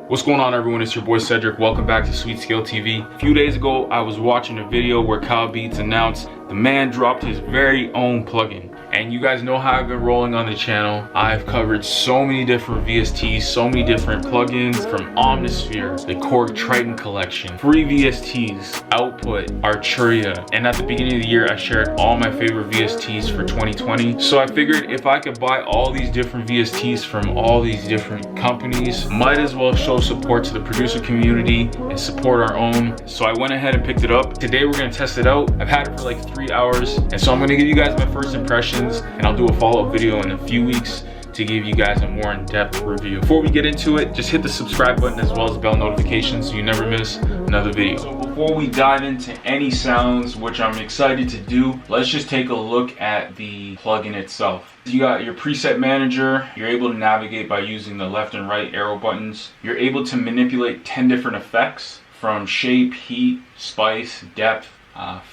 What's going on, everyone? It's your boy Cedric. Welcome back to SweetScale TV. A few days ago, I was watching a video where Kyle Beats announced the man dropped his very own plugin. And you guys know how I've been rolling on the channel. I've covered so many different VSTs, so many different plugins, from Omnisphere, the Korg Triton collection, free VSTs, Output, Arturia. And at the beginning of the year, I shared all my favorite VSTs for 2020. So I figured if I could buy all these different VSTs from all these different companies, might as well show support to the producer community and support our own. So I went ahead and picked it up. Today we're gonna test it out. I've had it for like 3 hours. And so I'm gonna give you guys my first impressions, and I'll do a follow-up video in a few weeks to give you guys a more in-depth review. Before we get into it, just hit the subscribe button as well as bell notifications so you never miss another video. So before we dive into any sounds, which I'm excited to do, let's just take a look at the plugin itself. You got your preset manager. You're able to navigate by using the left and right arrow buttons. You're able to manipulate 10 different effects, from shape, heat, spice, depth,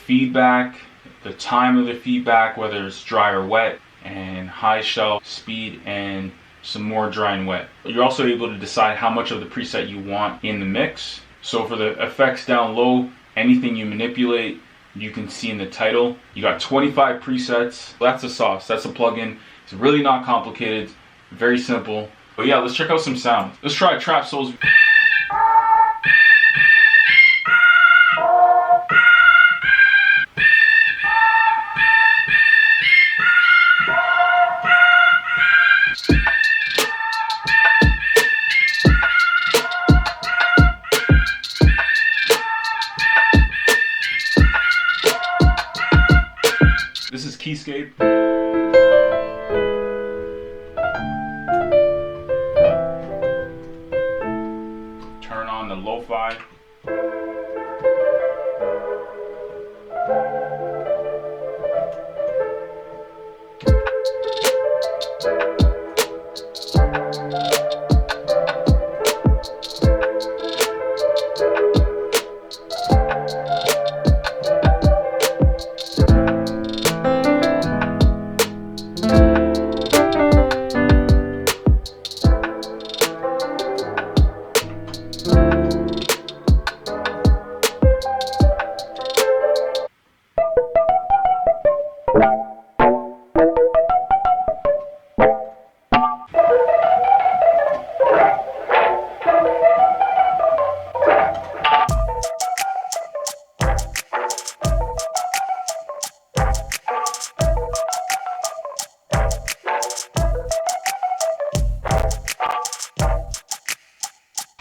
feedback, the time of the feedback, whether it's dry or wet, and high shelf, speed, and some more dry and wet. You're also able to decide how much of the preset you want in the mix. So for the effects down low, anything you manipulate, you can see in the title. You got 25 presets. That's a Sauce, that's a plugin. It's really not complicated, very simple. But yeah, let's check out some sounds. Let's try Trap Souls. This is Keyscape. Turn on the lo-fi.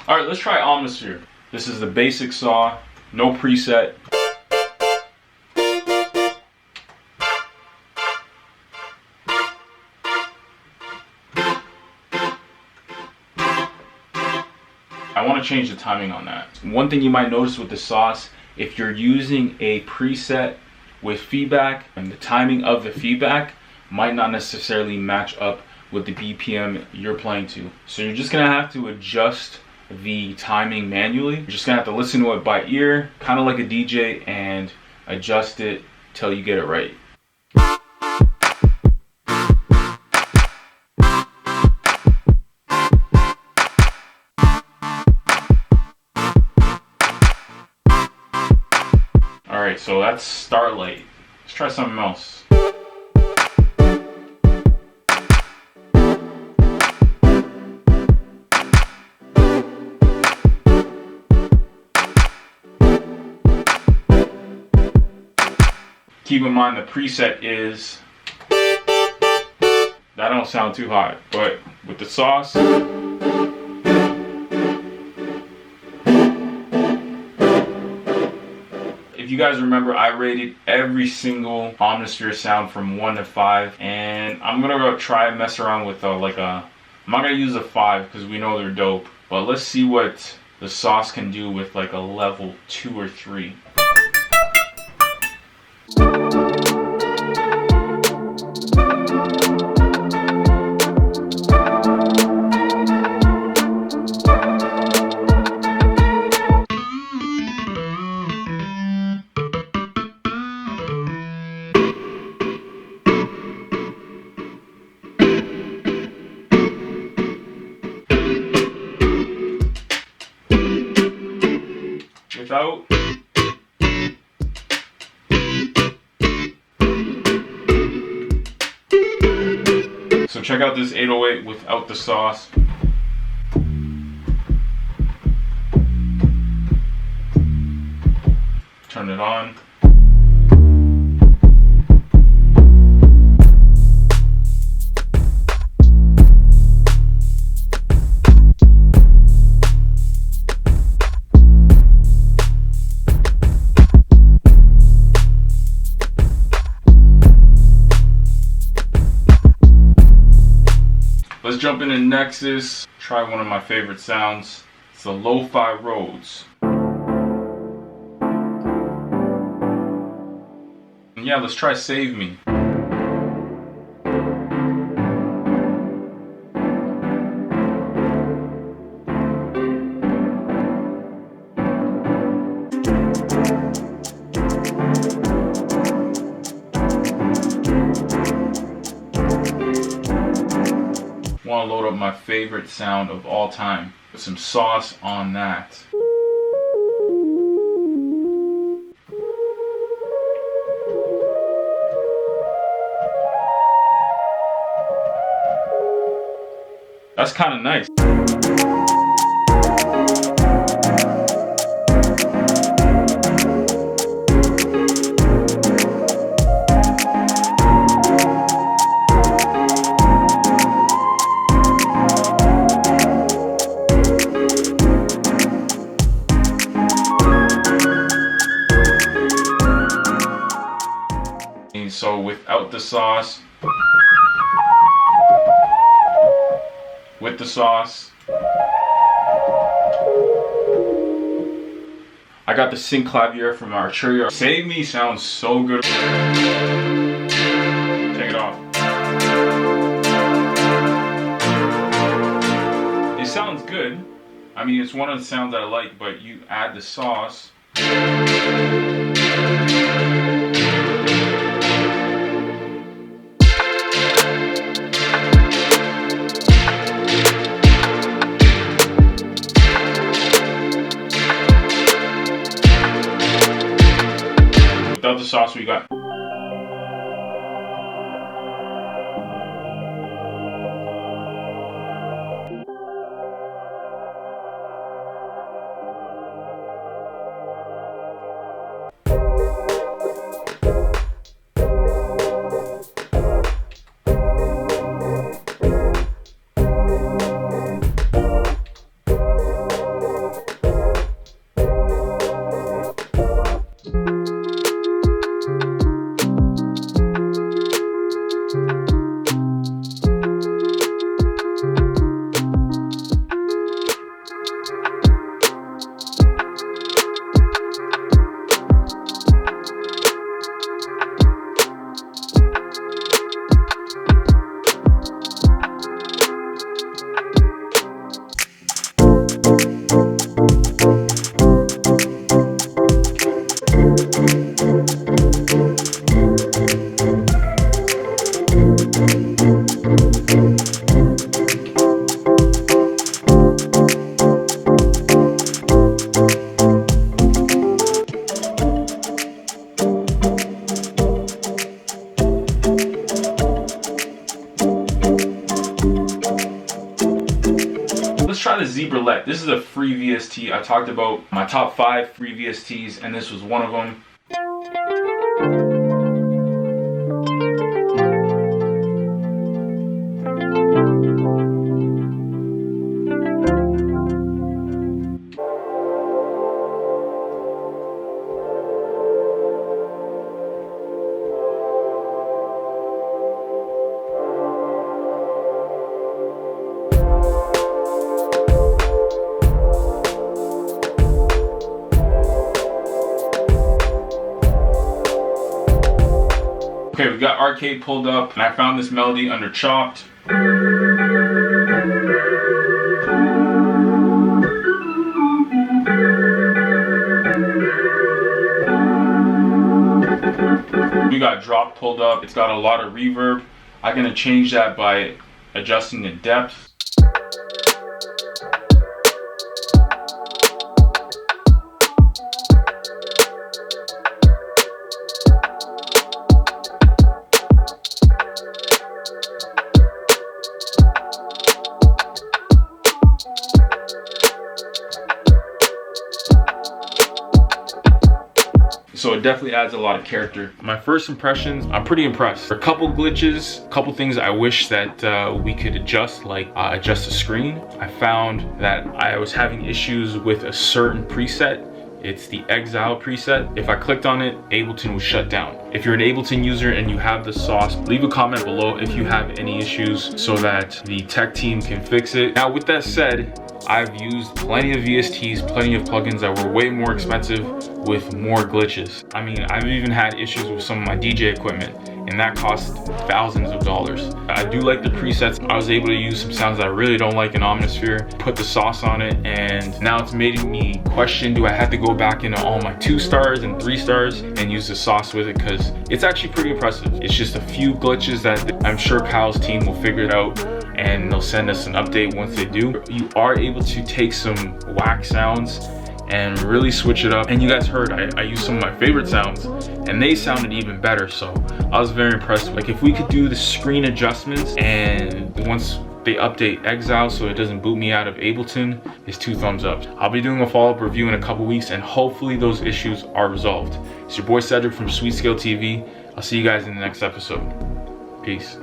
Alright, let's try Omnisphere. This is the basic saw, no preset. I want to change the timing on that. One thing you might notice with the Sauce, if you're using a preset with feedback, and the timing of the feedback might not necessarily match up with the BPM you're playing to. So you're just gonna have to adjust the timing manually. You're just gonna have to listen to it by ear, kind of like a DJ, and adjust it till you get it right. Alright, so that's Starlight. Let's try something else. Keep in mind the preset is, that don't sound too hot, but with the Sauce, if you guys remember, I rated every single Omnisphere sound from 1 to 5, and I'm gonna go try and mess around with I'm not gonna use a 5 because we know they're dope, but let's see what the Sauce can do with like a level 2 or 3. without. So check out this 808 without the sauce. Turn it on. Let's jump into Nexus. Try one of my favorite sounds. It's the Lo-Fi Rhodes. And yeah, let's try Save Me. Want to load up my favorite sound of all time with some sauce on that. That's kind of nice. So without the sauce, with the sauce, I got the sync clavier from Arturia. Save Me sounds so good. Take it off. It sounds good. I mean, it's one of the sounds I like, but you add the sauce. Without the sauce, we got try the Zebralette. This is a free VST. I talked about my top 5 free VSTs, and this was one of them. Okay, we got Arcade pulled up, and I found this melody under Chopped. We got Drop pulled up. It's got a lot of reverb. I'm gonna change that by adjusting the depth. it definitely adds a lot of character. My first impressions, I'm pretty impressed. There are a couple glitches, a couple things I wish that we could adjust, like adjust the screen. I found that I was having issues with a certain preset. It's the Exile preset. If I clicked on it, Ableton was shut down. If you're an Ableton user and you have the Sauce, leave a comment below if you have any issues so that the tech team can fix it. Now, with that said, I've used plenty of VSTs, plenty of plugins that were way more expensive with more glitches. I mean, I've even had issues with some of my DJ equipment, and that cost thousands of dollars. I do like the presets. I was able to use some sounds that I really don't like in Omnisphere, put the Sauce on it, and now it's made me question, do I have to go back into all my 2 stars and 3 stars and use the Sauce with it? Because it's actually pretty impressive. It's just a few glitches that I'm sure Kyle's team will figure it out, and they'll send us an update once they do. You are able to take some whack sounds and really switch it up. And you guys heard I used some of my favorite sounds and they sounded even better, so I was very impressed. Like, if we could do the screen adjustments, and once they update Exile so it doesn't boot me out of Ableton, it's 2 thumbs up. I'll be doing a follow-up review in a couple weeks, and hopefully those issues are resolved. It's your boy Cedric from SweetScale TV. I'll see you guys in the next episode. Peace.